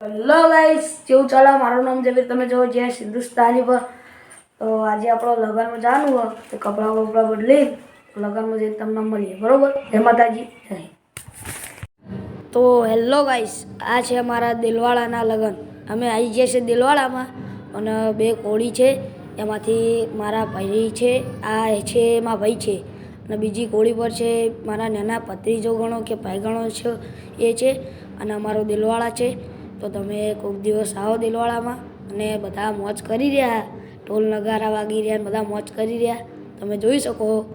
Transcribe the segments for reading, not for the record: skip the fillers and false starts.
Hello guys, કેવું ચાલે? મારું નામ જબીર, તમે જો જે હિન્દુસ્તાની પર. તો આજે આપણો લગ્નમાં જવાનું હોય તો કપડાં બદલી લગ્નમાં જઈને તમને મળીએ, બરોબર? જય માતાજી, જય. તો હેલો ગાઈસ, આ છે અમારા દિલવાળાના લગ્ન. અમે આવી ગયા છે દિલવાળામાં અને બે કોળી છે, એમાંથી મારા ભાઈ છે, આ છે મારા ભાઈ છે, અને બીજી કોળી પર છે મારા નાના ભત્રીજો ગણો કે ભાઈ ગણો છે, એ છે. અને અમારો દિલવાળા છે. તો તમે કોઈક દિવસ આવો દિલવાળામાં અને બધા મોજ કરી રહ્યા, ઢોલ નગારા વાગી રહ્યા, બધા મોજ કરી રહ્યા, તમે જોઈ શકો.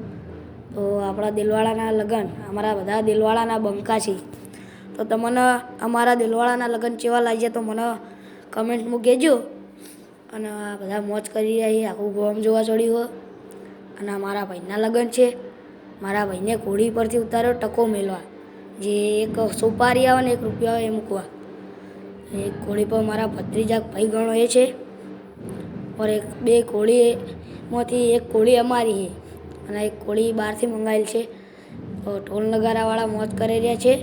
તો આપણા દિલવાળાના લગ્ન, અમારા બધા દિલવાળાના બંકા છે. તો તમને અમારા દિલવાળાના લગ્ન કેવા લાગ્યા તો મને કમેન્ટમાં કહેજો. અને બધા મોજ કરી રહ્યા છે, આખું ગોમ જોવા ચડ્યું હોય. અને મારા ભાઈના લગ્ન છે. મારા ભાઈને ઘોડી પરથી ઉતાર્યો ટકો મેળવા, જે એક સોપારી આવે ને 1 રૂપિયા આવે એ મૂકવા. એક ઘોડી પર મારા ભત્રીજા ભાઈ ગણો એ છે, और બે ઘોડીમાંથી એક ઘોડી અમારી છે અને એક ઘોડી બહારથી મંગાવેલ છે. તો ઢોલ નગારાવાળા મોજ કરી રહ્યા છે.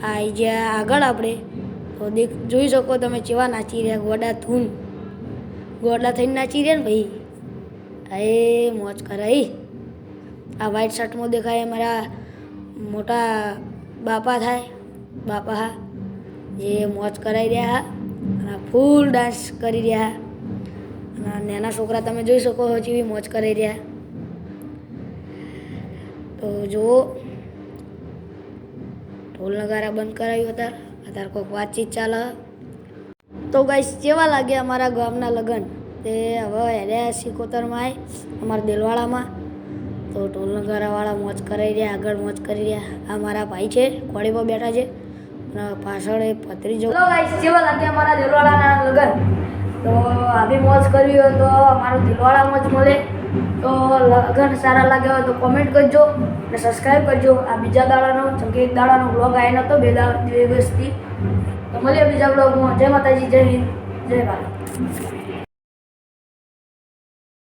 આ જ્યાં આગળ આપણે તો જોઈ શકો તમે કેવા નાચી રહ્યા, ગોડા થઈને નાચી રહ્યા ને ભાઈ. એ મોજ કરાઈ. આ વ્હાઈટ શર્ટમાં દેખાય મારા મોટા બાપા થાય, બાપા હા, જે મોજ કરાવી રહ્યા અને ફૂલ ડાન્સ કરી રહ્યા. અને નાના છોકરા તમે જોઈ શકો જેવી મોજ કરી રહ્યા. તો જુઓ, ઢોલ નગારા બંધ કરાવ્યું અત્યારે કોઈક વાતચીત ચાલે. તો ગાઈસ, કેવા લાગ્યા અમારા ગામના લગ્ન? તે હવે હેર્યા સિકોતરમાં આવી અમારા દિલવાળામાં. તો ઢોલ નગારાવાળા મોજ કરી રહ્યા, આગળ મોજ કરી રહ્યા. આ મારા ભાઈ છે, ઘોડી પર બેઠા છે અને પાછળ એક ભત્રીજો. હેલો ગાઈસ, કેવા લાગ્યા અમારા દિલવાળાના લગ્ન? તો આવી મોજ કરવી હોય તો અમારો દિલવાળામાં જ મળે. તો લગ્ન સારા લાગ્યા હોય તો કોમેન્ટ કરજો અને સબસ્ક્રાઈબ કરજો. આ બીજા દાડાનો, જેમ કે 1 દાડાનો બ્લોગ આવ્યો નહોતો, 2 દિવસથી. તો મળીએ બીજા બ્લોગમાં. જય માતાજી, જય હિન્દ, જય ભારત.